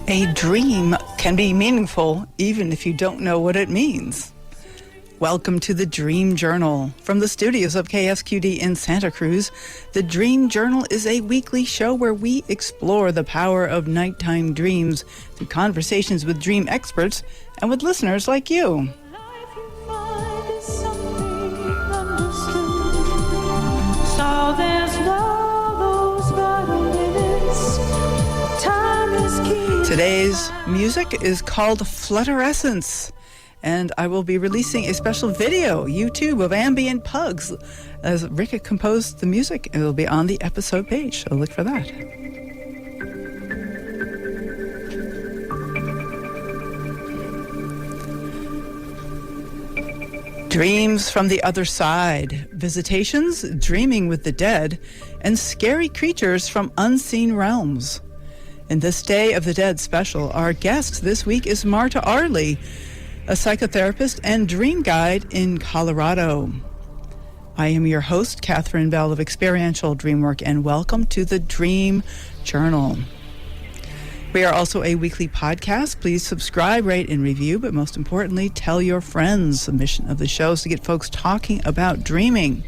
A dream can be meaningful even if you don't know what it means. Welcome to the Dream Journal. From the studios of KSQD in Santa Cruz, the Dream Journal is a weekly show where we explore the power of nighttime dreams through conversations with dream experts and with listeners like you. Today's music is called Flutterescence, and I will be releasing a special video, YouTube, of ambient pugs, as Rika composed the music, and it'll be on the episode page, so look for that. Dreams from the Other Side, Visitations, Dreaming with the Dead, and Scary Creatures from Unseen Realms. In this Day of the Dead special, our guest this week is Marta Aarli, a psychotherapist and dream guide in Colorado. I am your host, Catherine Bell of Experiential Dreamwork, and welcome to the Dream Journal. We are also a weekly podcast. Please subscribe, rate, and review, but most importantly, tell your friends. The mission of the show is to get folks talking about dreaming.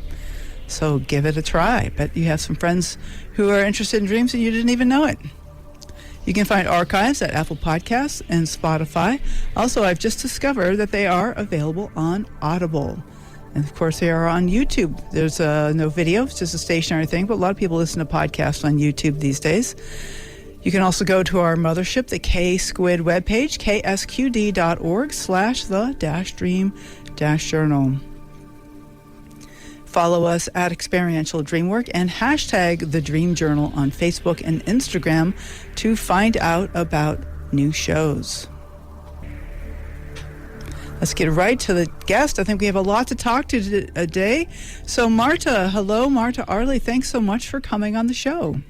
So give it a try. Bet you have some friends who are interested in dreams and you didn't even know it. You can find archives at Apple Podcasts and Spotify. Also, I've just discovered that they are available on Audible. And of course, they are on YouTube. There's no video, it's just a stationary thing, but a lot of people listen to podcasts on YouTube these days. You can also go to our mothership, the K-Squid webpage, ksqd.org/the-dream-journal. Follow us at Experiential Dreamwork and hashtag The Dream Journal on Facebook and Instagram to find out about new shows. Let's get right to the guest. I think we have a lot to talk to today. So Marta, hello, Marta Aarli. Thanks so much for coming on the show.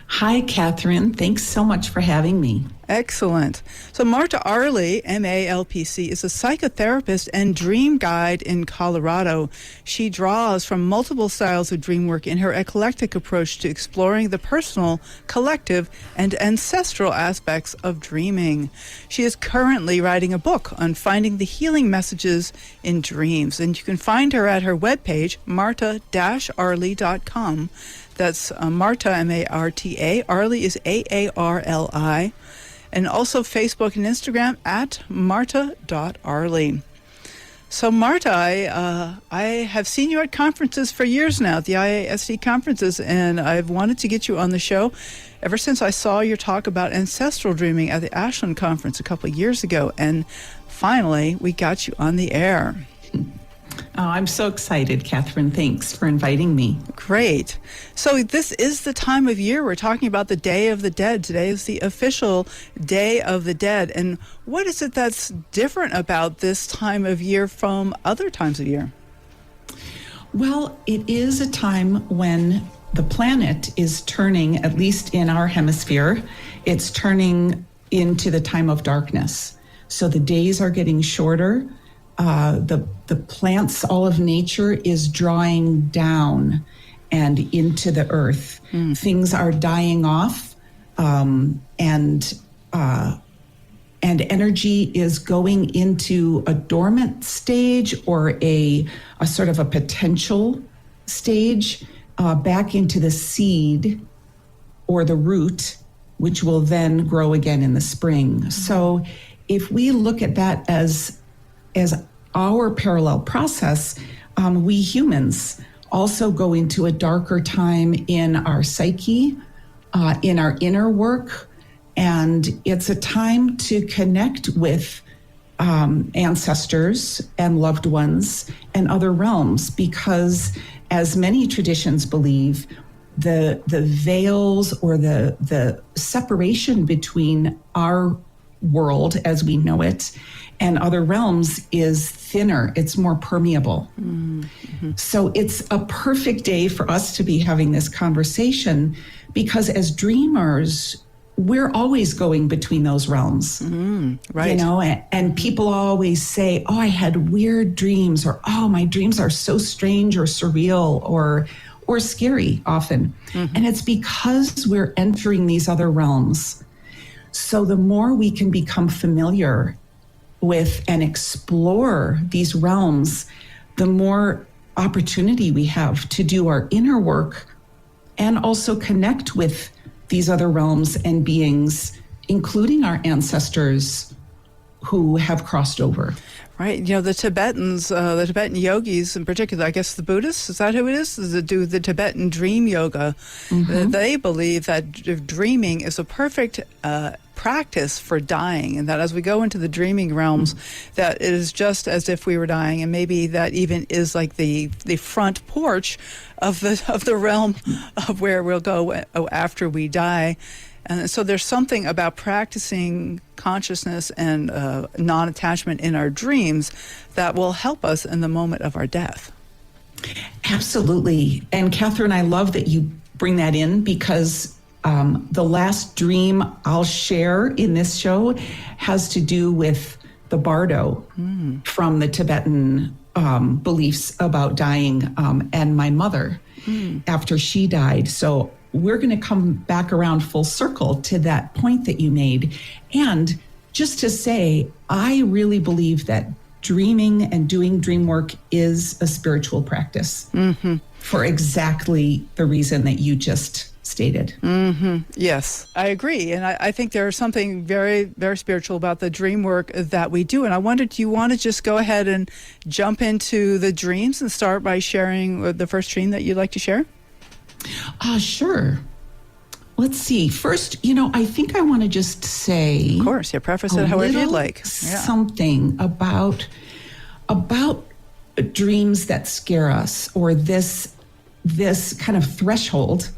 Hi, Catherine. Thanks so much for having me. Excellent. So Marta Aarli, MALPC, is a psychotherapist and dream guide in Colorado. She draws from multiple styles of dream work in her eclectic approach to exploring the personal, collective, and ancestral aspects of dreaming. She is currently writing a book on finding the healing messages in dreams, and you can find her at her webpage, marta-aarli.com. That's Marta, M-A-R-T-A. Aarli is A-A-R-L-I. And also Facebook and Instagram at marta.aarli. So Marta, I have seen you at conferences for years now, at the IASD conferences, and I've wanted to get you on the show ever since I saw your talk about ancestral dreaming at the Ashland conference a couple of years ago. And finally, we got you on the air. Oh, I'm so excited, Catherine. Thanks for inviting me. Great. So this is the time of year we're talking about the Day of the Dead. Today is the official Day of the Dead. And what is it that's different about this time of year from other times of year? Well, it is a time when the planet is turning, at least in our hemisphere, it's turning into the time of darkness. So the days are getting shorter. The plants, all of nature is drawing down and into the earth. Things are dying off, and energy is going into a dormant stage or a sort of a potential stage, back into the seed or the root, which will then grow again in the spring. So if we look at that as our parallel process, we humans also go into a darker time in our psyche, in our inner work, and it's a time to connect with ancestors and loved ones and other realms, because as many traditions believe, the veils or the separation between our world as we know it and other realms is thinner, it's more permeable. Mm-hmm. So it's a perfect day for us to be having this conversation, because as dreamers, we're always going between those realms. Right. You know, and people always say, oh, I had weird dreams, or oh, my dreams are so strange or surreal or scary often. Mm-hmm. And it's because we're entering these other realms. So the more we can become familiar with and explore these realms, the more opportunity we have to do our inner work and also connect with these other realms and beings, including our ancestors who have crossed over. Right. You know, the Tibetan yogis in particular, I guess the Buddhists, is that who it is? Do the Tibetan dream yoga. They believe that dreaming is a perfect practice for dying, and that as we go into the dreaming realms, that it is just as if we were dying, and maybe that even is like the front porch of the realm of where we'll go after we die. And so there's something about practicing consciousness and non-attachment in our dreams that will help us in the moment of our death. Absolutely. And Catherine, I love that you bring that in, because the last dream I'll share in this show has to do with the bardo from the Tibetan beliefs about dying, and my mother after she died. So we're going to come back around full circle to that point that you made. And just to say, I really believe that dreaming and doing dream work is a spiritual practice for exactly the reason that you just stated. Yes, I agree. And I think there's something very, very spiritual about the dream work that we do. And I wondered, do you want to just go ahead and jump into the dreams and start by sharing the first dream that you'd like to share? Sure. Let's see. First, I think I want to just say, of course, preface it however you'd like. Something about dreams that scare us, or this kind of threshold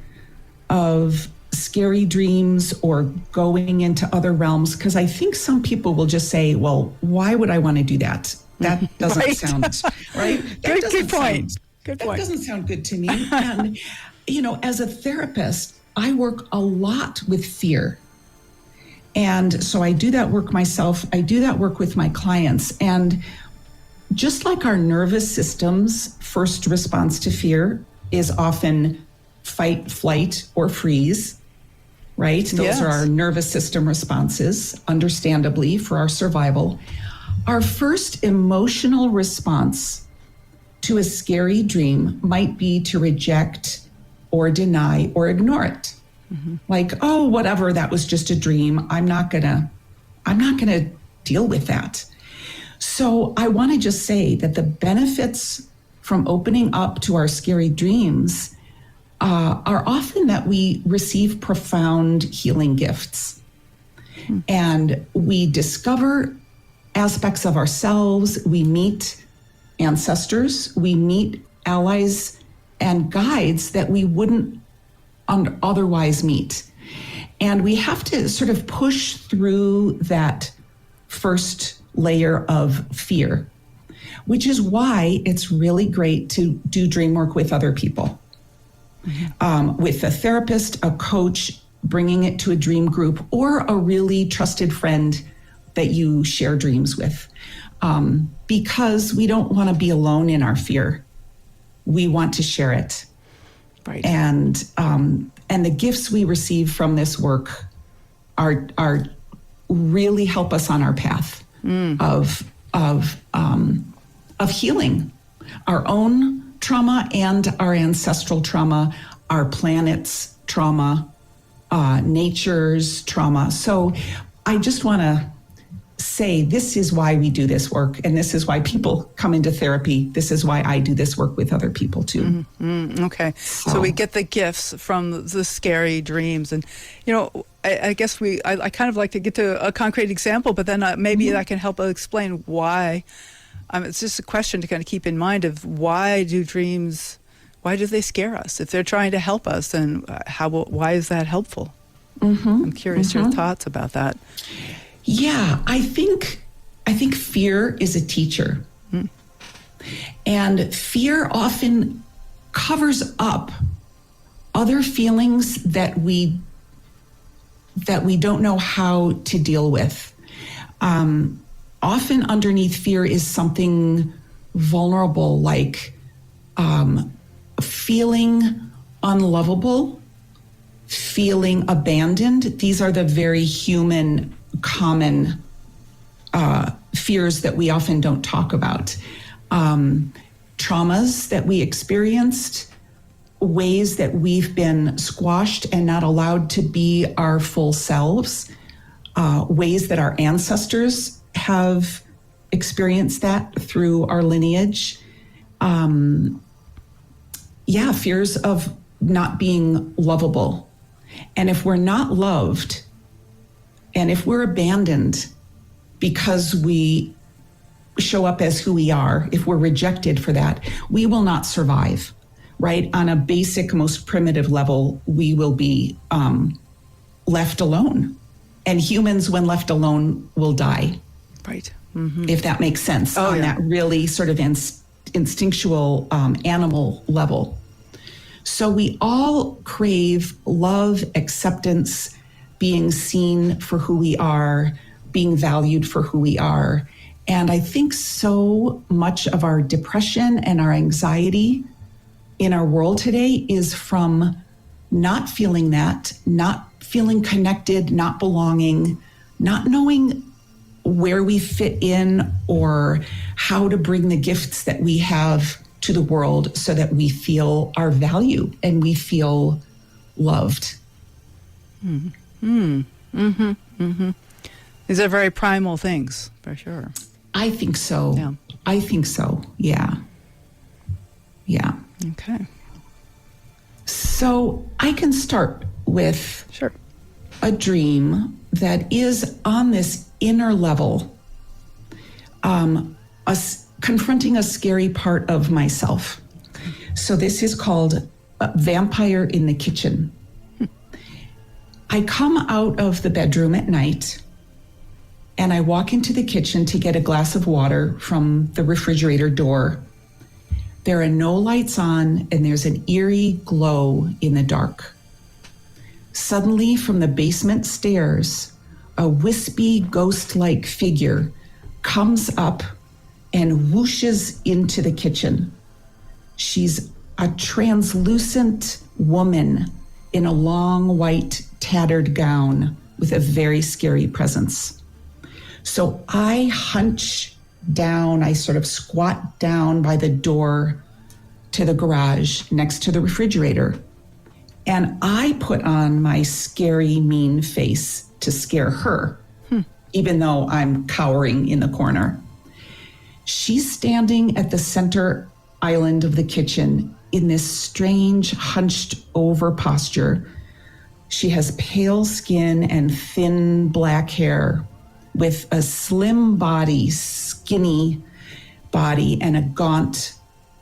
of scary dreams or going into other realms. Because I think some people will just say, well, why would I want to do that? That doesn't sound right. Good point. That doesn't sound good to me. And as a therapist, I work a lot with fear. And so I do that work myself. I do that work with my clients. And just like our nervous system's first response to fear is often fight, flight, or freeze, right? Those are our nervous system responses, understandably, for our survival. Our first emotional response to a scary dream might be to reject or deny or ignore it. Like, oh, whatever, that was just a dream. I'm not gonna deal with that. So I want to just say that the benefits from opening up to our scary dreams are often that we receive profound healing gifts. And we discover aspects of ourselves. We meet ancestors. We meet allies and guides that we wouldn't otherwise meet. And we have to sort of push through that first layer of fear, which is why it's really great to do dream work with other people, with a therapist, a coach, bringing it to a dream group, or a really trusted friend that you share dreams with, because we don't want to be alone in our fear. We want to share it. Right. And the gifts we receive from this work are really help us on our path of healing our own trauma and our ancestral trauma, our planet's trauma, nature's trauma. So I just want to say, this is why we do this work, and this is why people come into therapy. This is why I do this work with other people too. Okay, so we get the gifts from the scary dreams, and I guess I kind of like to get to a concrete example, but then maybe that can help explain why. It's just a question to kind of keep in mind of why do they scare us? If they're trying to help us, then why is that helpful? I'm curious your thoughts about that. Yeah, I think fear is a teacher. And fear often covers up other feelings that we don't know how to deal with. Often underneath fear is something vulnerable, like feeling unlovable feeling abandoned. These are the very human, common fears that we often don't talk about. Traumas that we experienced, ways that we've been squashed and not allowed to be our full selves, ways that our ancestors have experienced that through our lineage. Fears of not being lovable. And if we're not loved, and if we're abandoned because we show up as who we are, if we're rejected for that, we will not survive, right? On a basic, most primitive level, we will be left alone. And humans, when left alone, will die. Right. If that makes sense, that really sort of instinctual animal level. So we all crave love, acceptance, being seen for who we are, being valued for who we are. And I think so much of our depression and our anxiety in our world today is from not feeling that, not feeling connected, not belonging, not knowing where we fit in or how to bring the gifts that we have to the world so that we feel our value and we feel loved. These are very primal things, for sure. I think so. Yeah. I think so. Yeah. Yeah. Okay. So I can start with Sure. a dream that is on this inner level, confronting a scary part of myself. So this is called Vampire in the Kitchen. I come out of the bedroom at night and I walk into the kitchen to get a glass of water from the refrigerator door. There are no lights on and there's an eerie glow in the dark. Suddenly, from the basement stairs, a wispy, ghost-like figure comes up and whooshes into the kitchen. She's a translucent woman in a long, white, tattered gown with a very scary presence. So I hunch down, I sort of squat down by the door to the garage next to the refrigerator. And I put on my scary, mean face to scare her, even though I'm cowering in the corner. She's standing at the center island of the kitchen in this strange, hunched over posture. She has pale skin and thin black hair with a slim body, skinny body, and a gaunt,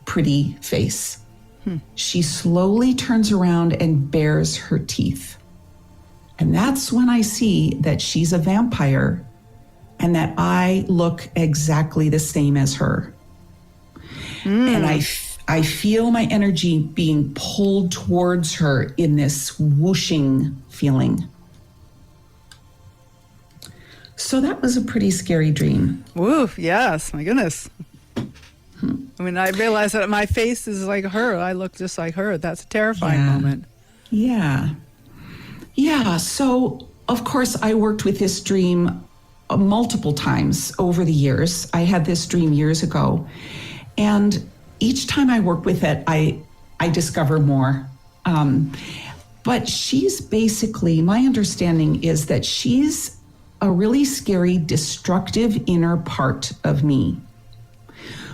pretty face. She slowly turns around and bares her teeth. And that's when I see that she's a vampire and that I look exactly the same as her. And I feel my energy being pulled towards her in this whooshing feeling. So that was a pretty scary dream. Woof, yes, my goodness. I mean, I realize that my face is like her. I look just like her. That's a terrifying moment. Yeah. So, of course, I worked with this dream multiple times over the years. I had this dream years ago. And each time I work with it, I discover more. But she's basically, my understanding is that she's a really scary, destructive inner part of me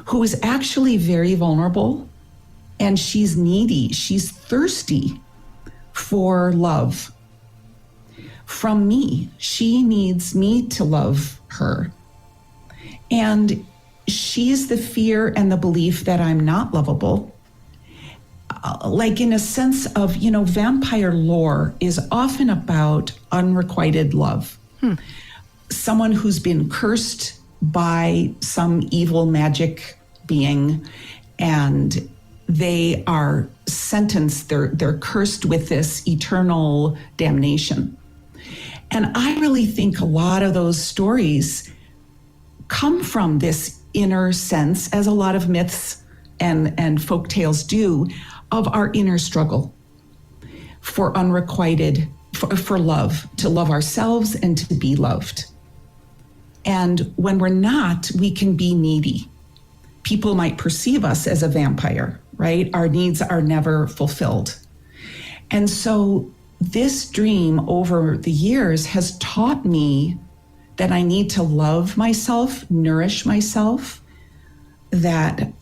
who is actually very vulnerable, and she's needy. She's thirsty for love from me. She needs me to love her. And she's the fear and the belief that I'm not lovable. Like in a sense of, vampire lore is often about unrequited love. Someone who's been cursed by some evil magic being, and they are sentenced, they're cursed with this eternal damnation. And I really think a lot of those stories come from this inner sense, as a lot of myths and folk tales do, of our inner struggle. for unrequited, for love, to love ourselves and to be loved. And when we're not, we can be needy. People might perceive us as a vampire, right? Our needs are never fulfilled. And so this dream over the years has taught me that I need to love myself, nourish myself, that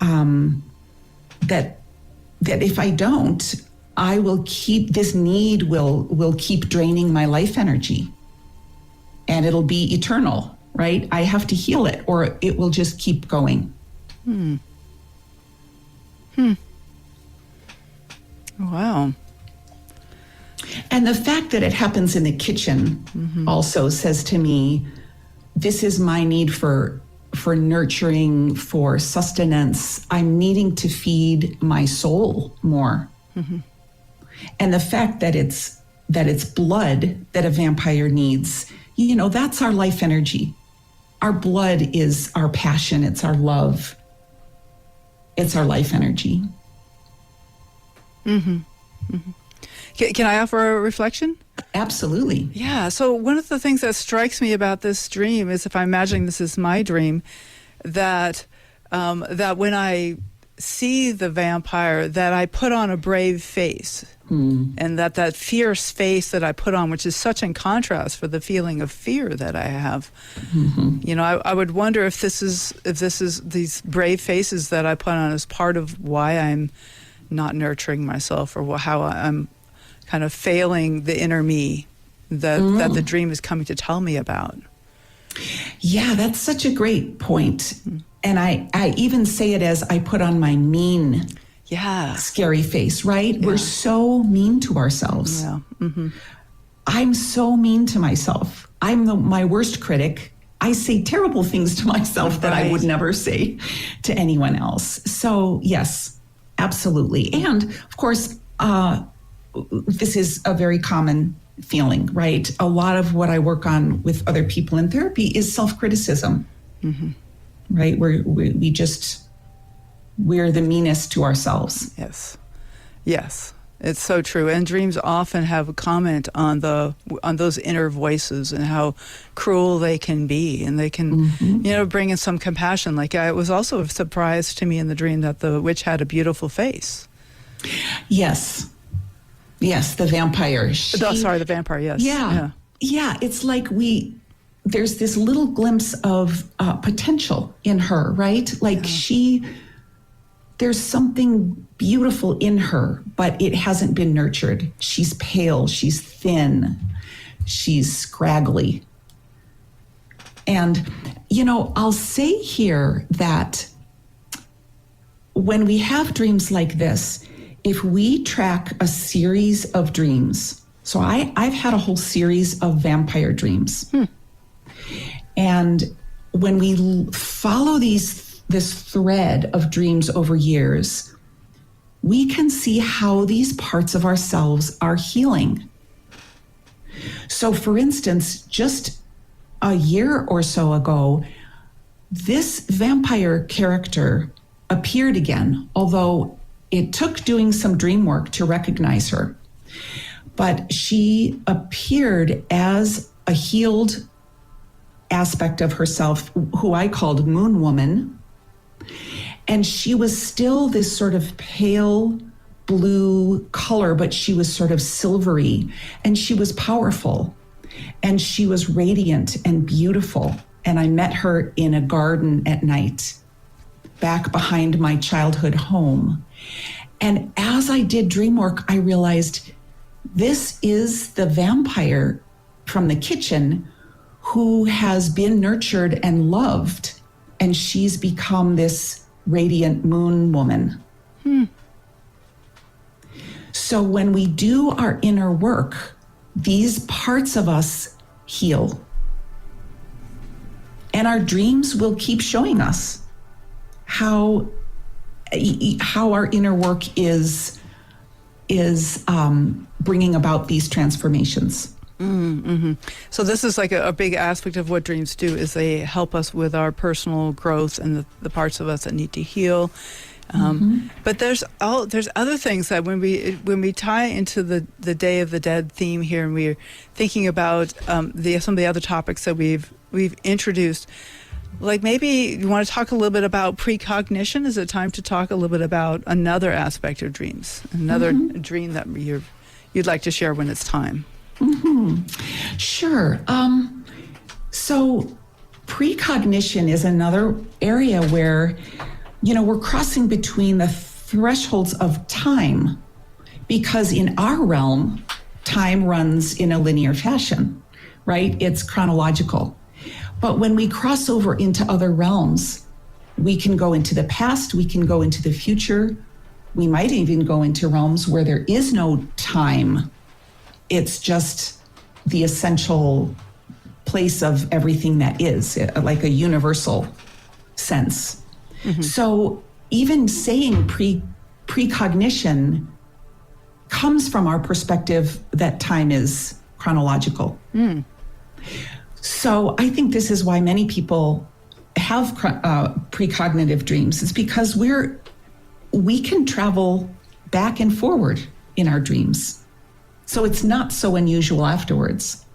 if I don't, I will keep, this need will keep draining my life energy, and it'll be eternal, right? I have to heal it, or it will just keep going. Wow. And the fact that it happens in the kitchen also says to me, this is my need for nurturing, for sustenance. I'm needing to feed my soul more. And the fact that it's blood that a vampire needs, you know, that's our life energy. Our blood is our passion. It's our love. It's our life energy. Can I offer a reflection? Absolutely. Yeah. So one of the things that strikes me about this dream is, if I'm imagining this is my dream, that when I see the vampire, that I put on a brave face, and that fierce face that I put on, which is such in contrast for the feeling of fear that I have. You know, I would wonder if this is these brave faces that I put on as part of why I'm not nurturing myself, or how I'm kind of failing the inner me that the dream is coming to tell me about. Yeah, that's such a great point. And I even say it as I put on my mean, scary face, right? Yeah. We're so mean to ourselves. Yeah. I'm so mean to myself. I'm my worst critic. I say terrible things to myself that I would never say to anyone else. So yes, absolutely. And of course, this is a very common feeling, right? A lot of what I work on with other people in therapy is self-criticism, right? We're the meanest to ourselves. Yes, it's so true. And dreams often have a comment on those inner voices and how cruel they can be, and they can, bring in some compassion. Like, it was also a surprise to me in the dream that the witch had a beautiful face. Yes, the vampire. The vampire. Yes. Yeah. It's like there's this little glimpse of potential in her, right? Like there's something beautiful in her, but it hasn't been nurtured. She's pale, she's thin, she's scraggly. And, I'll say here that when we have dreams like this, if we track a series of dreams, so I've had a whole series of vampire dreams. And when we follow this thread of dreams over years, we can see how these parts of ourselves are healing. So for instance, just a year or so ago, this vampire character appeared again, although it took doing some dream work to recognize her. But she appeared as a healed aspect of herself, who I called Moon Woman. And she was still this sort of pale blue color, but she was sort of silvery, and she was powerful, and she was radiant and beautiful. And I met her in a garden at night, back behind my childhood home. And as I did dream work, I realized this is the vampire from the kitchen who has been nurtured and loved, and she's become this radiant moon woman. So when we do our inner work, these parts of us heal. And our dreams will keep showing us how our inner work is bringing about these transformations. So this is like a big aspect of what dreams do, is they help us with our personal growth and the parts of us that need to heal. But there's other things that when we tie into the Day of the Dead theme here, and we're thinking about some of the other topics that we've introduced, like maybe you want to talk a little bit about precognition. Is it time to talk a little bit about another aspect of dreams, another dream that you'd like to share when it's time? Sure. So precognition is another area where, we're crossing between the thresholds of time, because in our realm, time runs in a linear fashion, right? It's chronological. But when we cross over into other realms, we can go into the past, we can go into the future, we might even go into realms where there is no time. It's just the essential place of everything that is, like a universal sense. So even saying precognition comes from our perspective that time is chronological. So I think this is why many people have precognitive dreams. It's because we can travel back and forward in our dreams. So it's not so unusual afterwards.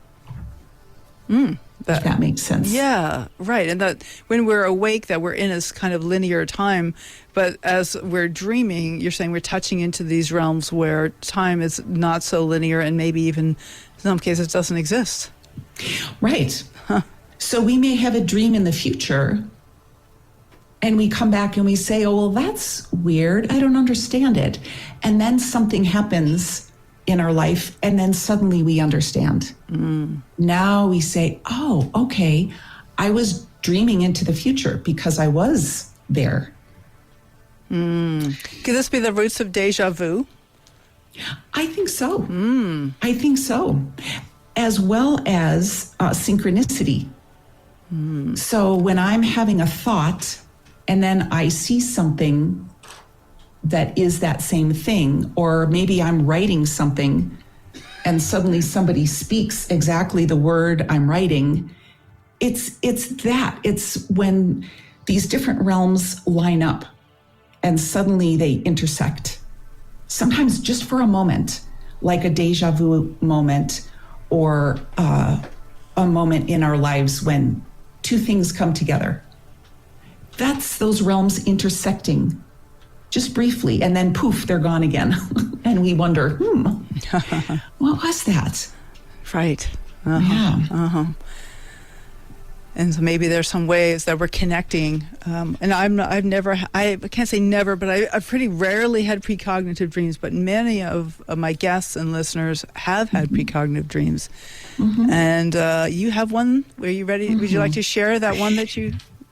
If that makes sense. Yeah, right. And that when we're awake, that we're in this kind of linear time. But as we're dreaming, you're saying we're touching into these realms where time is not so linear, and maybe even in some cases doesn't exist. Right. So we may have a dream in the future, and we come back and we say, oh, well, that's weird. I don't understand it. And then something happens in our life, and then suddenly we understand. Now we say, oh, okay, I was dreaming into the future because I was there. Could this be the roots of déjà vu? I think so. I think so. As well as synchronicity. So when I'm having a thought and then I see something that is that same thing, or maybe I'm writing something and suddenly somebody speaks exactly the word I'm writing, it's when these different realms line up and suddenly they intersect. Sometimes just for a moment, like a déjà vu moment, or a moment in our lives when two things come together. That's those realms intersecting just briefly, and then poof, they're gone again. And we wonder, what was that? Right. Yeah. And so maybe there's some ways that we're connecting. And I can't say never, but I've pretty rarely had precognitive dreams, but many of my guests and listeners have had precognitive dreams. And you have one. Are you ready? Would you like to share that one that you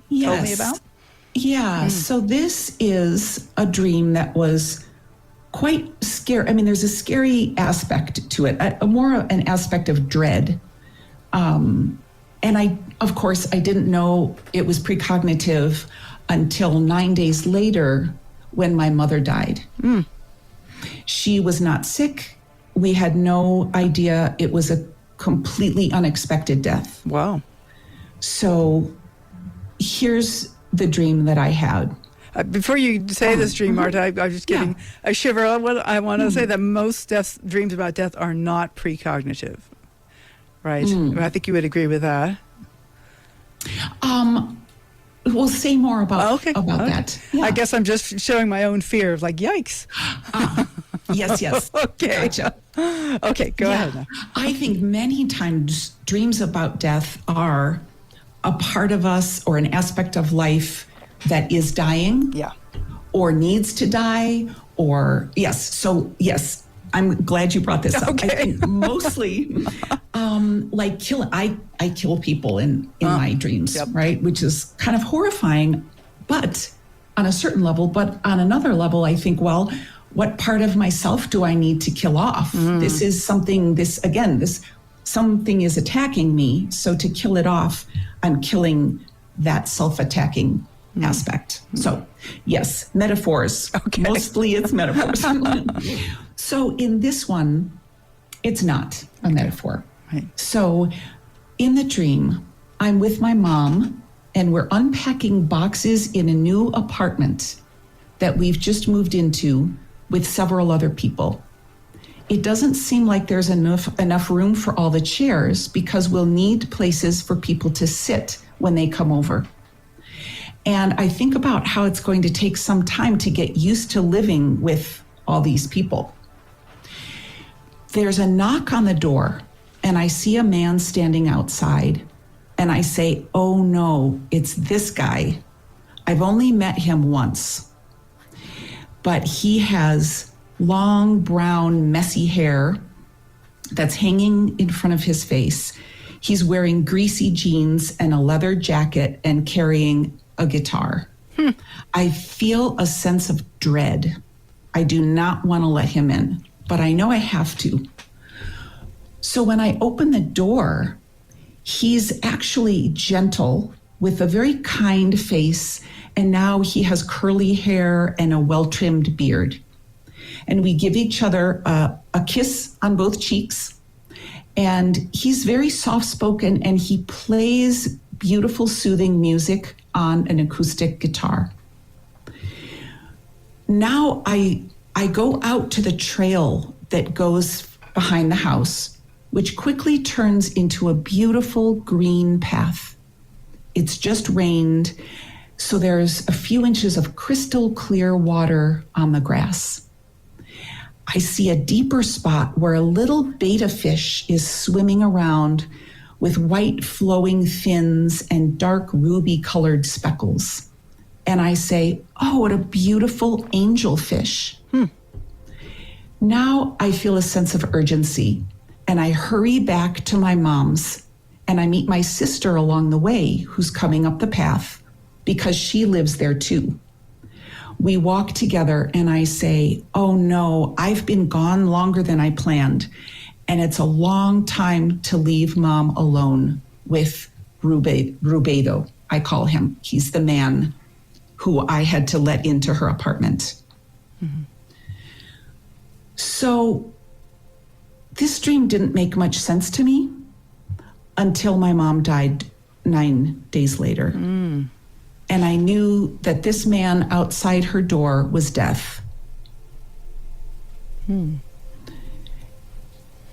told me about? Yeah. So this is a dream that was quite scary. I mean, there's a scary aspect to it, more an aspect of dread. And of course, I didn't know it was precognitive until 9 days later when my mother died. She was not sick. We had no idea. It was a completely unexpected death. Wow. So here's the dream that I had. Before you say this dream, Marta, I'm just getting a shiver. I want to say that most dreams about death are not precognitive, right? I think you would agree with that. We'll say more about that. Yeah. I guess I'm just showing my own fear of like, yikes. Yes. Okay. Gotcha. Okay, go ahead now. I think many times dreams about death are a part of us or an aspect of life that is dying or needs to die, or yes, I'm glad you brought this up. I think mostly like killing. I kill people in my dreams, right? Which is kind of horrifying, but on a certain level. But on another level, I think, well, what part of myself do I need to kill off? This is something, something is attacking me. So to kill it off, I'm killing that self-attacking aspect. So yes, metaphors. Okay. Mostly it's metaphors. So in this one, it's not a metaphor. Right. So in the dream, I'm with my mom and we're unpacking boxes in a new apartment that we've just moved into with several other people. It doesn't seem like there's enough room for all the chairs because we'll need places for people to sit when they come over. And I think about how it's going to take some time to get used to living with all these people. There's a knock on the door, and I see a man standing outside, and I say, oh no, it's this guy. I've only met him once, but he has long, brown, messy hair that's hanging in front of his face. He's wearing greasy jeans and a leather jacket and carrying a guitar. I feel a sense of dread. I do not want to let him in, but I know I have to. So when I open the door, he's actually gentle with a very kind face, and now he has curly hair and a well-trimmed beard. And we give each other a kiss on both cheeks, and he's very soft-spoken, and he plays beautiful, soothing music on an acoustic guitar. Now I go out to the trail that goes behind the house, which quickly turns into a beautiful green path. It's just rained, so there's a few inches of crystal clear water on the grass. I see a deeper spot where a little betta fish is swimming around with white flowing fins and dark ruby colored speckles. And I say, oh, what a beautiful angelfish. Now I feel a sense of urgency, and I hurry back to my mom's, and I meet my sister along the way who's coming up the path because she lives there too. We walk together, and I say, oh no, I've been gone longer than I planned, and it's a long time to leave mom alone with Rubedo, I call him. He's the man who I had to let into her apartment. Mm-hmm. So this dream didn't make much sense to me until my mom died 9 days later. And I knew that this man outside her door was death.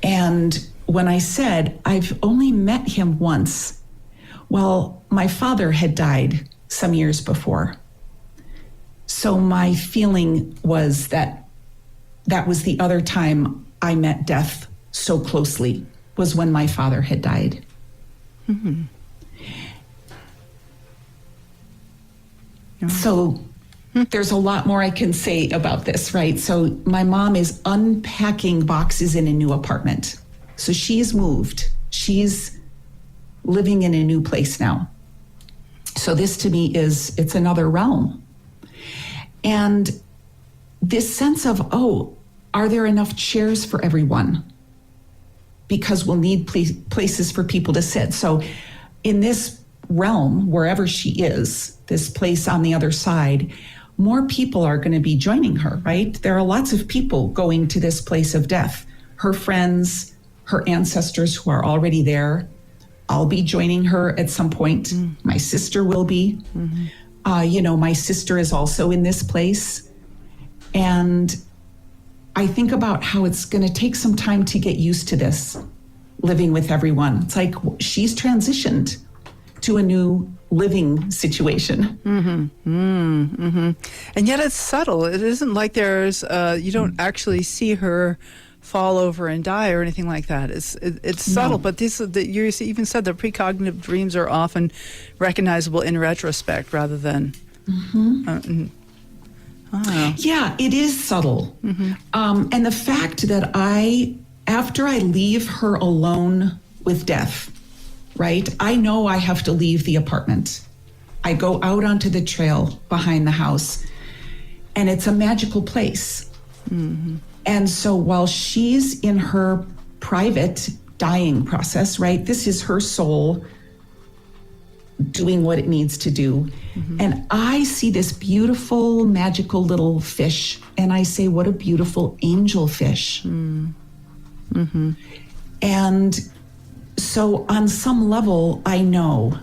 And when I said, I've only met him once, well, my father had died some years before. So my feeling was that that was the other time I met death so closely, was when my father had died. Mm-hmm. So there's a lot more I can say about this, right? So my mom is unpacking boxes in a new apartment. So she's moved. She's living in a new place now. So this to me it's another realm. And this sense of, oh, are there enough chairs for everyone? Because we'll need places for people to sit. So in this realm, wherever she is, this place on the other side, more people are going to be joining her, right? There are lots of people going to this place of death. Her friends, her ancestors who are already there. I'll be joining her at some point. My sister will be. My sister is also in this place. And I think about how it's going to take some time to get used to this, living with everyone. It's like she's transitioned to a new living situation. And yet it's subtle. It isn't like there's, you don't actually see her fall over and die or anything like that. It's subtle, but you even said that precognitive dreams are often recognizable in retrospect rather than... Yeah, it is subtle. And the fact that after I leave her alone with death, right, I know I have to leave the apartment. I go out onto the trail behind the house, and it's a magical place. And so while she's in her private dying process, right, this is her soul doing what it needs to do. And I see this beautiful, magical little fish, and I say, what a beautiful angel fish. And so on some level, I know,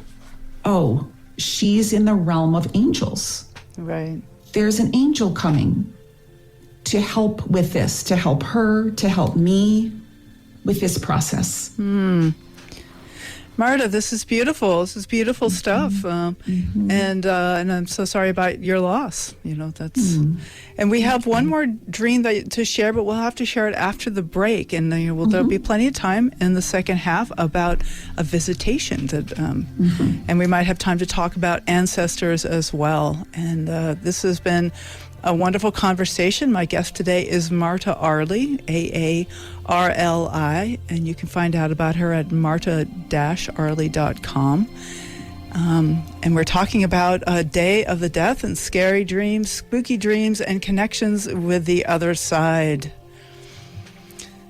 oh, she's in the realm of angels. Right. there's an angel coming to help with this, to help her, to help me with this process. Marta, this is beautiful. This is beautiful stuff, and I'm so sorry about your loss. That's, and we have one more dream to share, but we'll have to share it after the break, and there'll be plenty of time in the second half about a visitation that, and we might have time to talk about ancestors as well. And this has been a wonderful conversation. My guest today is Marta Aarli, Aarli, and you can find out about her at marta-aarli.com. And we're talking about a day of the death and scary dreams, spooky dreams, and connections with the other side.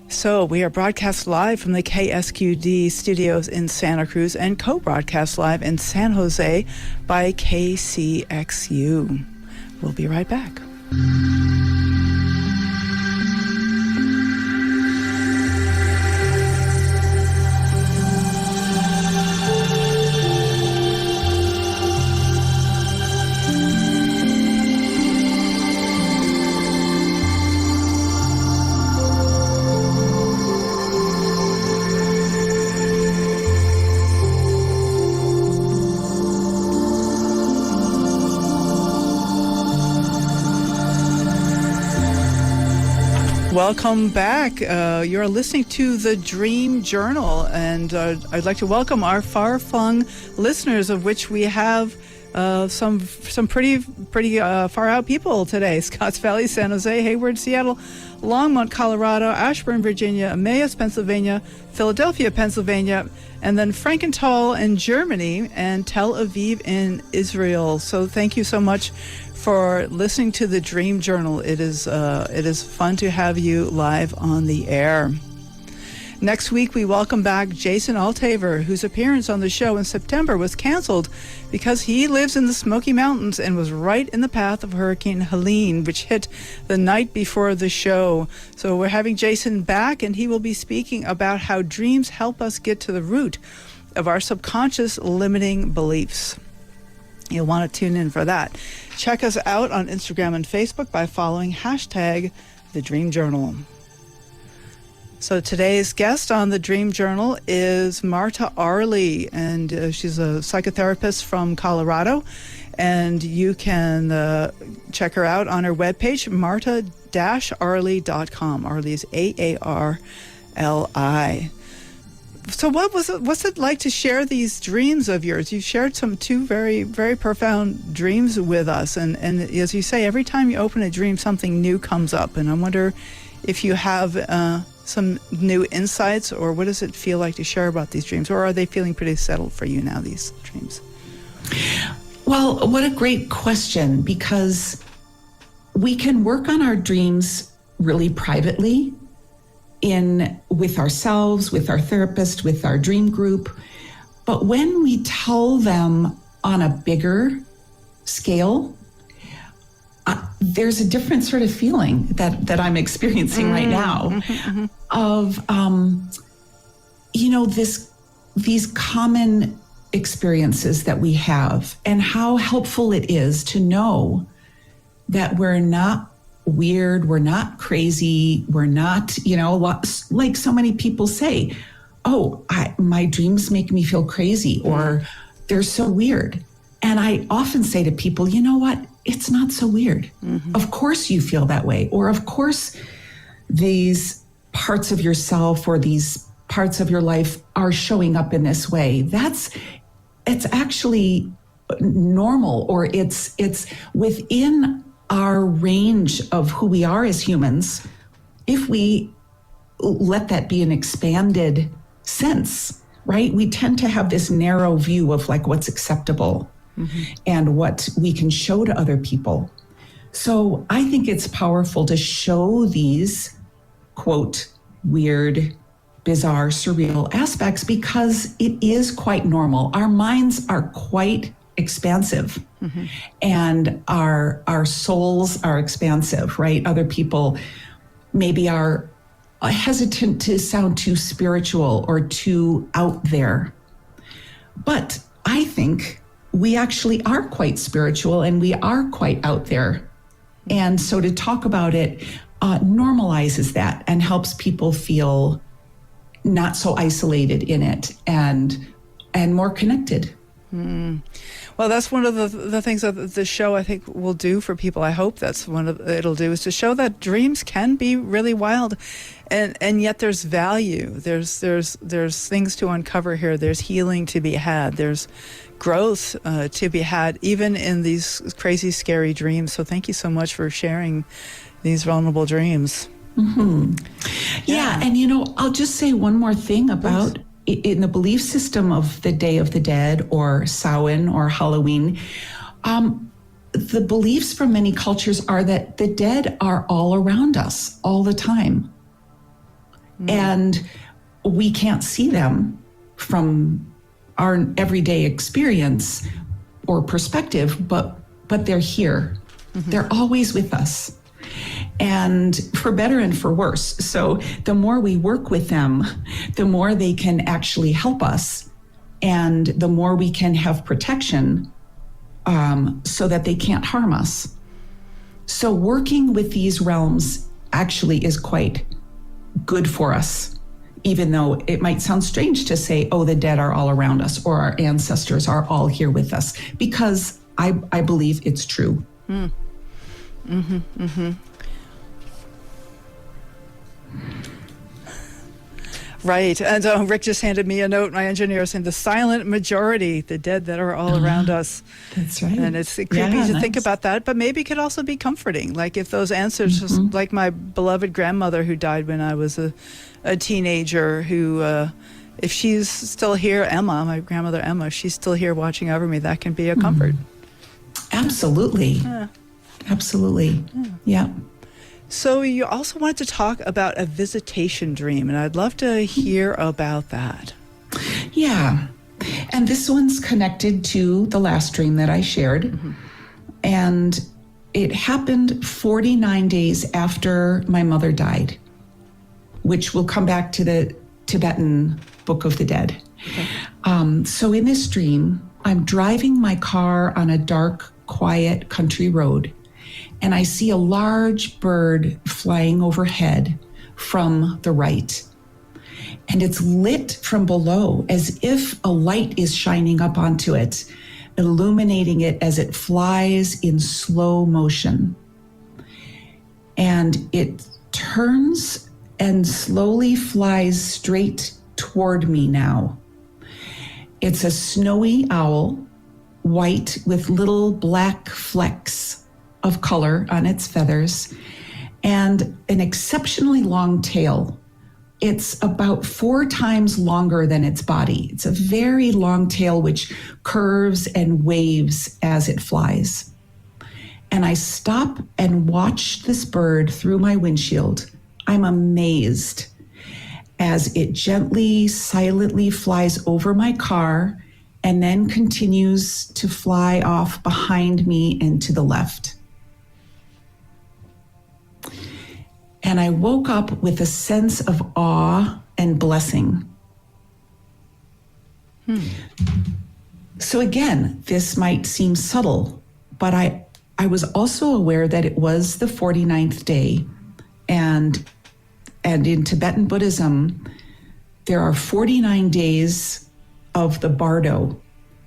So we are broadcast live from the KSQD studios in Santa Cruz and co-broadcast live in San Jose by KCXU. We'll be right back. Welcome back. You're listening to the Dream Journal, and I'd like to welcome our far-flung listeners, of which we have some pretty far-out people today. Scotts Valley, San Jose, Hayward, Seattle, Longmont, Colorado, Ashburn, Virginia, Emmaus, Pennsylvania, Philadelphia, Pennsylvania, and then Frankenthal in Germany, and Tel Aviv in Israel. So thank you so much for listening to the Dream Journal. It is fun to have you live on the air. Next week, we welcome back Jason Altaver, whose appearance on the show in September was canceled because he lives in the Smoky Mountains and was right in the path of Hurricane Helene, which hit the night before the show. So we're having Jason back, and he will be speaking about how dreams help us get to the root of our subconscious limiting beliefs. You'll want to tune in for that. Check us out on Instagram and Facebook by following hashtag The Dream Journal. So today's guest on The Dream Journal is Marta Aarli, and she's a psychotherapist from Colorado. And you can check her out on her webpage, marta-aarli.com. Aarli is Aarli. So what's it like to share these dreams of yours? You've shared two very, very profound dreams with us. And as you say, every time you open a dream, something new comes up. And I wonder if you have some new insights, or what does it feel like to share about these dreams? Or are they feeling pretty settled for you now, these dreams? Well, what a great question, because we can work on our dreams really privately, with ourselves, with our therapist, with our dream group. But when we tell them on a bigger scale, there's a different sort of feeling that I'm experiencing right now of, these common experiences that we have, and how helpful it is to know that we're not weird, we're not crazy, we're not, like so many people say, my dreams make me feel crazy, or they're so weird. And I often say to people, you know what? It's not so weird. Of course you feel that way. Or of course these parts of yourself or these parts of your life are showing up in this way. It's actually normal, or it's within our range of who we are as humans, if we let that be an expanded sense, right? We tend to have this narrow view of like what's acceptable and what we can show to other people. So I think it's powerful to show these, quote, weird, bizarre, surreal aspects, because it is quite normal. Our minds are quite expansive, and our souls are expansive, right? Other people maybe are hesitant to sound too spiritual or too out there. But I think we actually are quite spiritual, and we are quite out there And so to talk about it normalizes that and helps people feel not so isolated in it and more connected. Well, that's one of the things that the show I think will do for people. I hope that's one of it'll do, is to show that dreams can be really wild, and yet there's value. There's things to uncover here. There's healing to be had. There's growth to be had, even in these crazy, scary dreams. So thank you so much for sharing these vulnerable dreams. Mm-hmm. Yeah, and I'll just say one more thing about. In the belief system of the Day of the Dead or Samhain or Halloween, the beliefs from many cultures are that the dead are all around us all the time. And we can't see them from our everyday experience or perspective, but they're here. They're always with us. And for better and for worse. So the more we work with them, the more they can actually help us, and the more we can have protection so that they can't harm us. So working with these realms actually is quite good for us, even though it might sound strange to say, oh, the dead are all around us or our ancestors are all here with us, because I believe it's true. Right. And Rick just handed me a note, my engineer, saying the silent majority, the dead that are all around us. That's right. And it's creepy to think about that, but maybe it could also be comforting. Like if those answers, like my beloved grandmother who died when I was a teenager, who, if she's still here, Emma, my grandmother Emma, she's still here watching over me, that can be a comfort. Absolutely. Yeah. Absolutely. Yeah. So you also wanted to talk about a visitation dream, and I'd love to hear about that. Yeah. And this one's connected to the last dream that I shared. And it happened 49 days after my mother died, which will come back to the Tibetan Book of the Dead. Okay. So in this dream, I'm driving my car on a dark, quiet country road, and I see a large bird flying overhead from the right. And it's lit from below as if a light is shining up onto it, illuminating it as it flies in slow motion. And it turns and slowly flies straight toward me now. It's a snowy owl, white with little black flecks of color on its feathers, and an exceptionally long tail. It's about 4 times longer than its body. It's a very long tail which curves and waves as it flies. And I stop and watch this bird through my windshield. I'm amazed as it gently, silently flies over my car and then continues to fly off behind me and to the left. And I woke up with a sense of awe and blessing. So again, this might seem subtle, but I was also aware that it was the 49th day. And in Tibetan Buddhism, there are 49 days of the bardo,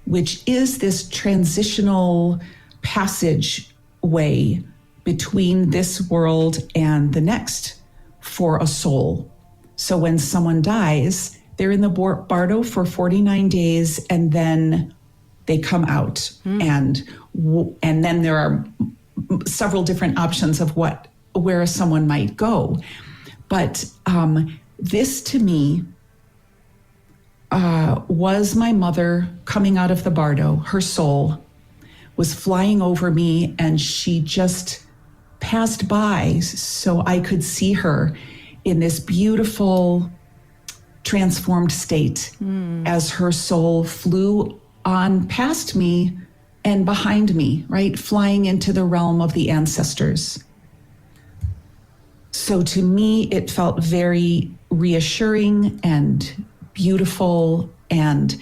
which is this transitional passage way between this world and the next for a soul. So when someone dies, they're in the bardo for 49 days, and then they come out. And then there are several different options of where someone might go. But this to me was my mother coming out of the bardo. Her soul was flying over me, and she just passed by so I could see her in this beautiful transformed state as her soul flew on past me and behind me, right? Flying into the realm of the ancestors. So to me, it felt very reassuring and beautiful. And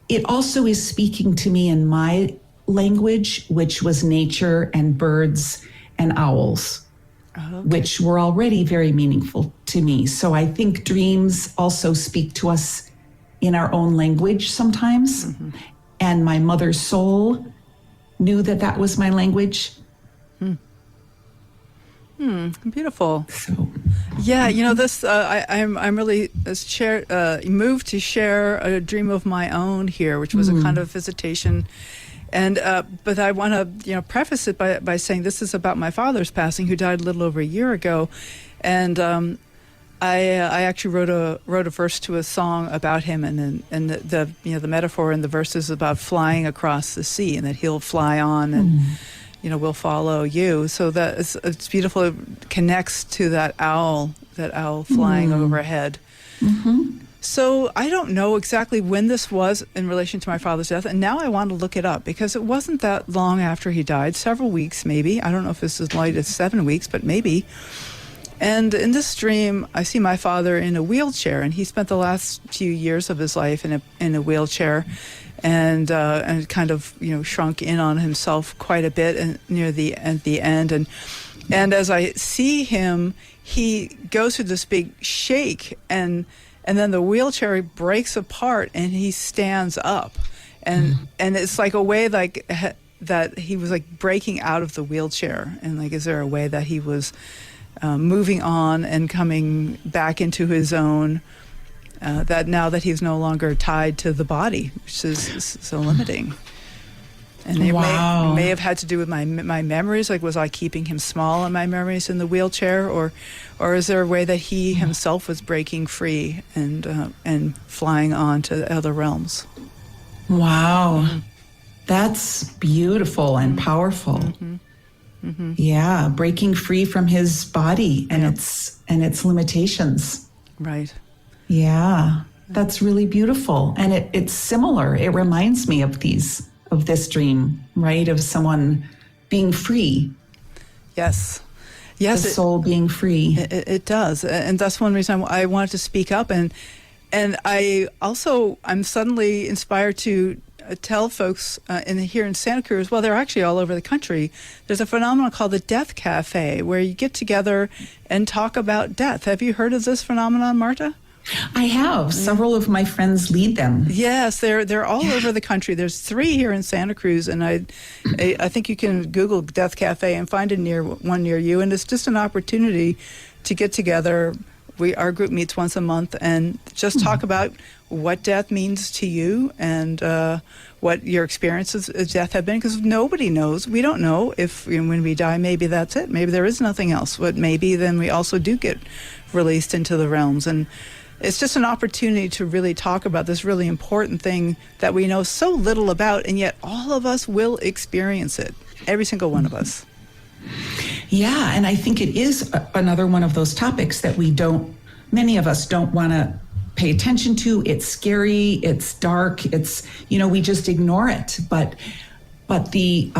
it also is speaking to me in my language, which was nature and birds and owls, which were already very meaningful to me. So I think dreams also speak to us in our own language sometimes. Mm-hmm. And my mother's soul knew that that was my language. Beautiful. So, yeah, this I'm really moved to share a dream of my own here, which was a kind of visitation, and but I want to preface it by saying this is about my father's passing, who died a little over a year ago, and I actually wrote a verse to a song about him, and the metaphor in the verse is about flying across the sea, and that he'll fly on and. We'll follow you. So that it's beautiful. It connects to that owl flying overhead. Mm-hmm. So I don't know exactly when this was in relation to my father's death, and now I want to look it up because it wasn't that long after he died, several weeks maybe. I don't know if it's as light as 7 weeks, but maybe. And in this dream, I see my father in a wheelchair, and he spent the last few years of his life in a wheelchair. And kind of shrunk in on himself quite a bit and near the end, and as I see him, he goes through this big shake, and then the wheelchair breaks apart and he stands up, and it's like a way like that he was like breaking out of the wheelchair, and like is there a way that he was moving on and coming back into his own. That now that he's no longer tied to the body, which is so limiting. And it may have had to do with my memories, like was I keeping him small in my memories in the wheelchair, or is there a way that he himself was breaking free and flying on to other realms? Wow. Mm-hmm. That's beautiful and powerful. Mm-hmm. Mm-hmm. Yeah, breaking free from his body and its limitations. Right. Yeah, that's really beautiful. And it's similar. It reminds me of this dream, right? Of someone being free. Yes. The soul being free. It does. And that's one reason I wanted to speak up. And I'm suddenly inspired to tell folks here in Santa Cruz, well, they're actually all over the country, there's a phenomenon called the Death Cafe, where you get together and talk about death. Have you heard of this phenomenon, Marta? I have. Several of my friends lead them. Yes, they're all over the country. There's 3 here in Santa Cruz, and I think you can Google Death Cafe and find one near you. And it's just an opportunity to get together. Our group meets once a month and just talk about what death means to you and what your experiences of death have been, because nobody knows. We don't know if when we die, maybe that's it. Maybe there is nothing else. But maybe then we also do get released into the realms. And it's just an opportunity to really talk about this really important thing that we know so little about, and yet all of us will experience it, every single one of us. Yeah, and I think it is another one of those topics that many of us don't want to pay attention to. It's scary, it's dark, we just ignore it. But the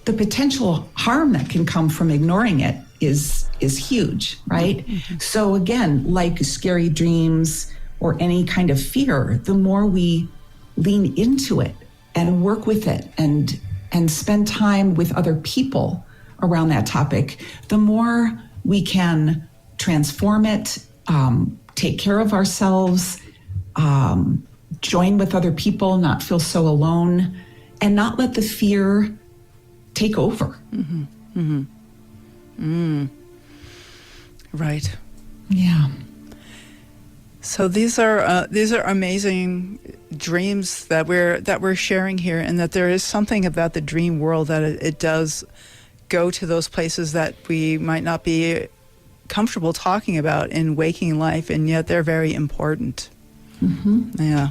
potential harm that can come from ignoring it is huge, right? Mm-hmm. So again, like scary dreams or any kind of fear, the more we lean into it and work with it and spend time with other people around that topic, the more we can transform it, take care of ourselves, join with other people, not feel so alone, and not let the fear take over. Mm-hmm. Mm-hmm. Right. Yeah. So these are amazing dreams that we're sharing here, and that there is something about the dream world that it does go to those places that we might not be comfortable talking about in waking life, and yet they're very important. Mm-hmm. Yeah.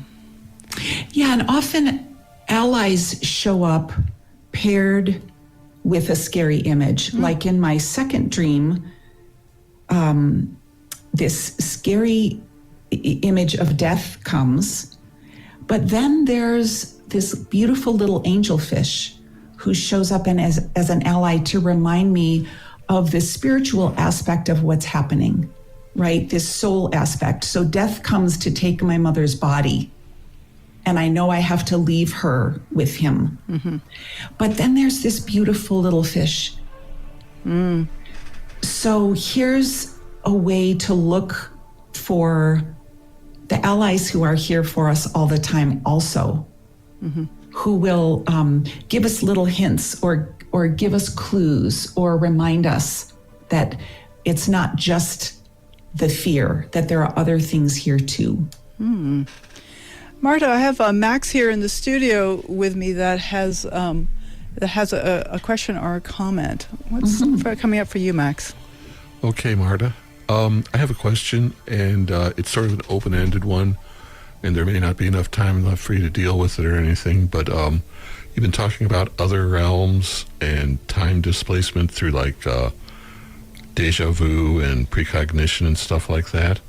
Yeah, and often allies show up paired with a scary image. Like in my second dream, this scary image of death comes, but then there's this beautiful little angelfish who shows up as an ally to remind me of the spiritual aspect of what's happening, right? This soul aspect. So death comes to take my mother's body, and I know I have to leave her with him. Mm-hmm. But then there's this beautiful little fish So here's a way to look for the allies who are here for us all the time also, who will give us little hints or give us clues or remind us that it's not just the fear, that there are other things here too. Marta, I have Max here in the studio with me that has a question or a comment. What's coming up for you, Max? Okay, Marta. I have a question, and it's sort of an open-ended one, and there may not be enough time left for you to deal with it or anything, but you've been talking about other realms and time displacement through like deja vu and precognition and stuff like that.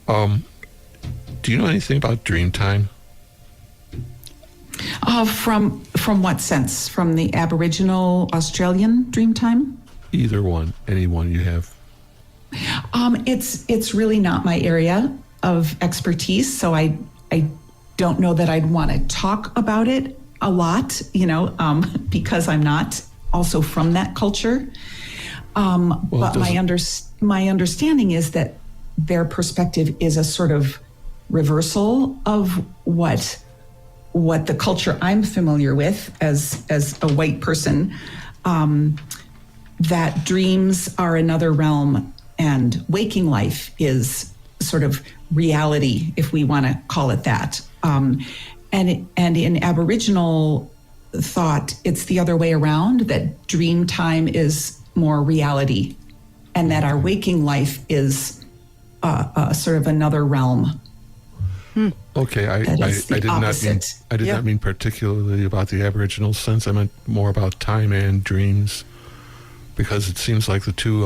Do you know anything about dream time? From what sense? From the Aboriginal Australian dream time? Either one, any one you have. It's really not my area of expertise, so I don't know that I'd want to talk about it a lot, because I'm not also from that culture. But my understanding is that their perspective is a sort of reversal of what the culture I'm familiar with as a white person, that dreams are another realm and waking life is sort of reality, if we want to call it that. And in Aboriginal thought, it's the other way around, that dream time is more reality, and that our waking life is sort of another realm. Okay, I did not mean particularly about the Aboriginal sense. I meant more about time and dreams, because it seems like the two,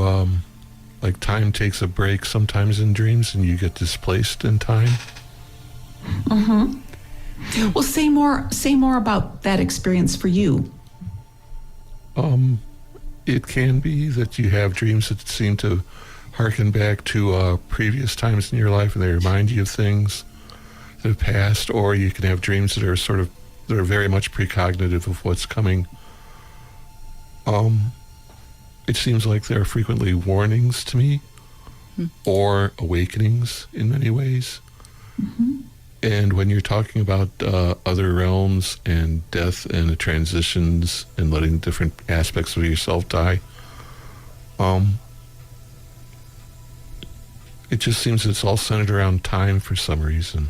like time takes a break sometimes in dreams, and you get displaced in time. Well, say more about that experience for you. It can be that you have dreams that seem to harken back to previous times in your life, and they remind you of things that have passed, or you can have dreams that are very much precognitive of what's coming. It seems like there are frequently warnings to me, or awakenings in many ways. And when you're talking about other realms and death and the transitions and letting different aspects of yourself die, it just seems it's all centered around time for some reason.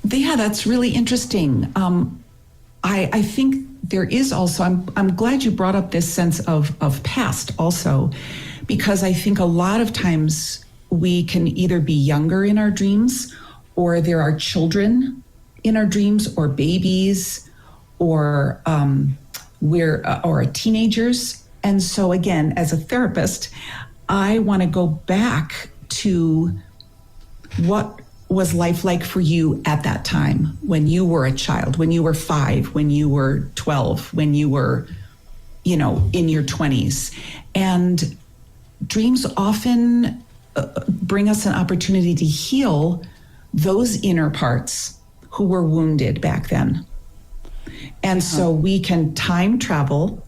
Yeah, that's really interesting. I think there is also, I'm glad you brought up this sense of past also, because I think a lot of times we can either be younger in our dreams, or there are children in our dreams, or babies, or or teenagers. And so again, as a therapist, I want to go back to what was life like for you at that time, when you were a child, when you were 5, when you were 12, when you were, in your 20s. And dreams often bring us an opportunity to heal those inner parts who were wounded back then. And so we can time travel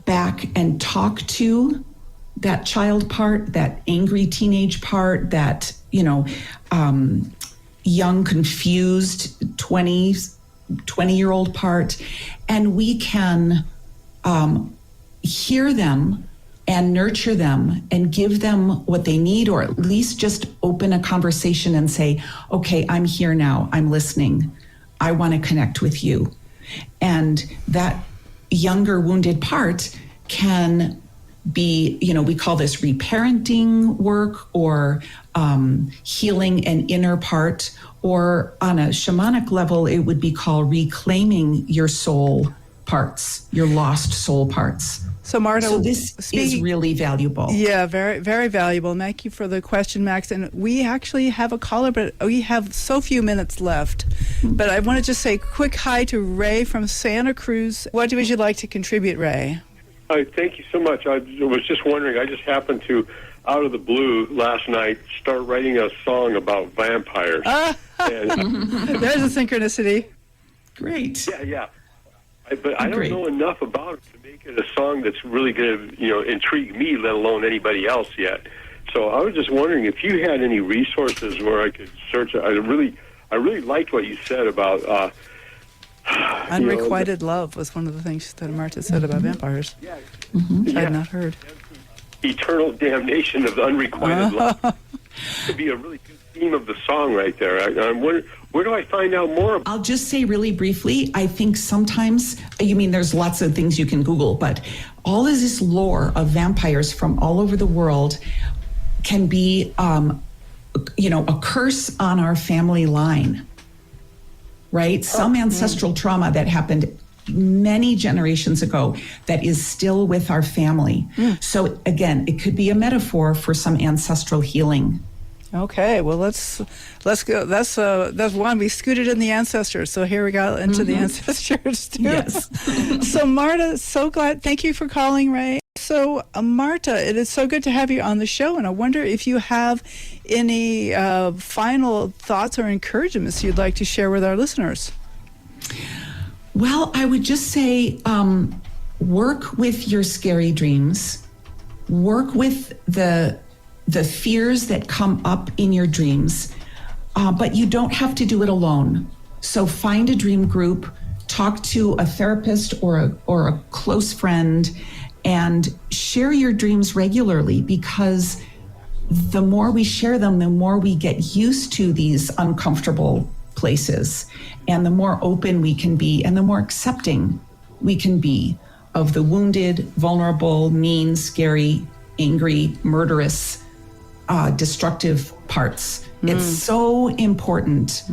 back and talk to that child part, that angry teenage part, that, young, confused 20-year-old part. And we can hear them and nurture them and give them what they need, or at least just open a conversation and say, okay, I'm here now, I'm listening, I want to connect with you. And that younger wounded part can be, we call this reparenting work, or healing an inner part, or on a shamanic level, it would be called reclaiming your soul parts, your lost soul parts. So Marta, so this is really valuable. Yeah, very, very valuable. Thank you for the question, Max. And we actually have a caller, but we have so few minutes left. But I want to just say a quick hi to Ray from Santa Cruz. What would you like to contribute, Ray? Thank you so much. I was just wondering, I just happened to, out of the blue last night, start writing a song about vampires. There's a synchronicity. Great. Yeah. But I don't Great. know enough about it to make it a song that's really going to, intrigue me, let alone anybody else yet. So I was just wondering if you had any resources where I could search. I really liked what you said about Unrequited love was one of the things that Marta said about vampires. Yeah, I had not heard. eternal damnation of unrequited love. Could be a really good theme of the song right there. I'm wondering, where do I find out more about? I'll just say really briefly, I think sometimes, there's lots of things you can Google, but all of this lore of vampires from all over the world can be, a curse on our family line, right? Some ancestral trauma that happened many generations ago that is still with our family. So again, it could be a metaphor for some ancestral healing. Okay, well let's go. That's one. We scooted in the ancestors, so here we got into the ancestors too. Yes. So Marta, so glad. Thank you for calling, Ray. So Marta, it is so good to have you on the show, and I wonder if you have any final thoughts or encouragements you'd like to share with our listeners. Well, I would just say, work with your scary dreams. Work with the fears that come up in your dreams, but you don't have to do it alone. So find a dream group, talk to a therapist or a close friend, and share your dreams regularly, because the more we share them, the more we get used to these uncomfortable places, and the more open we can be, and the more accepting we can be of the wounded, vulnerable, mean, scary, angry, murderous, destructive parts. It's so important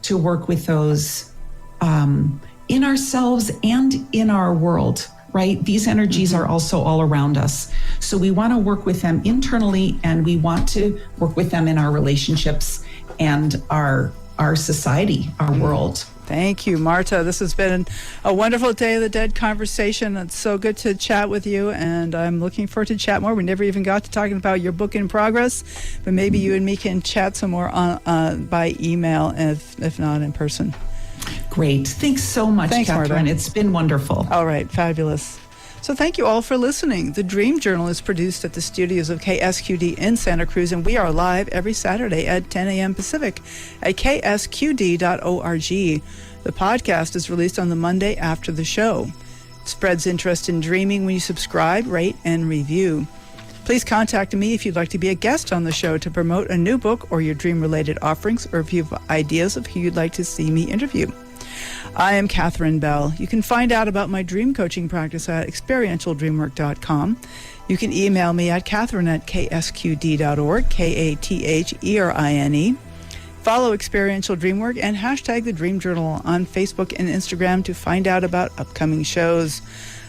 to work with those in ourselves and in our world, right? These energies are also all around us. So we want to work with them internally, and we want to work with them in our relationships and our society, our world. Thank you, Marta. This has been a wonderful Day of the Dead conversation. It's so good to chat with you, and I'm looking forward to chat more. We never even got to talking about your book in progress, but maybe you and me can chat some more by email, if not in person. Great. Thanks so much, Thanks, Catherine. Marta. It's been wonderful. All right, fabulous. So thank you all for listening. The Dream Journal is produced at the studios of KSQD in Santa Cruz, and we are live every Saturday at 10 a.m. Pacific at ksqd.org. The podcast is released on the Monday after the show. It spreads interest in dreaming when you subscribe, rate, and review. Please contact me if you'd like to be a guest on the show to promote a new book or your dream-related offerings, or if you have ideas of who you'd like to see me interview. I am Catherine Bell. You can find out about my dream coaching practice at experientialdreamwork.com. You can email me at catherine@ksqd.org, KATHERINE. Follow Experiential Dreamwork and hashtag the Dream Journal on Facebook and Instagram to find out about upcoming shows.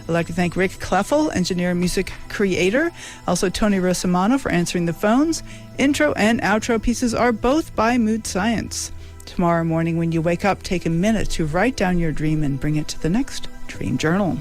I'd like to thank Rick Kleffel, engineer and music creator. Also Tony Rosamano for answering the phones. Intro and outro pieces are both by Mood Science. Tomorrow morning when you wake up, take a minute to write down your dream and bring it to the next Dream Journal.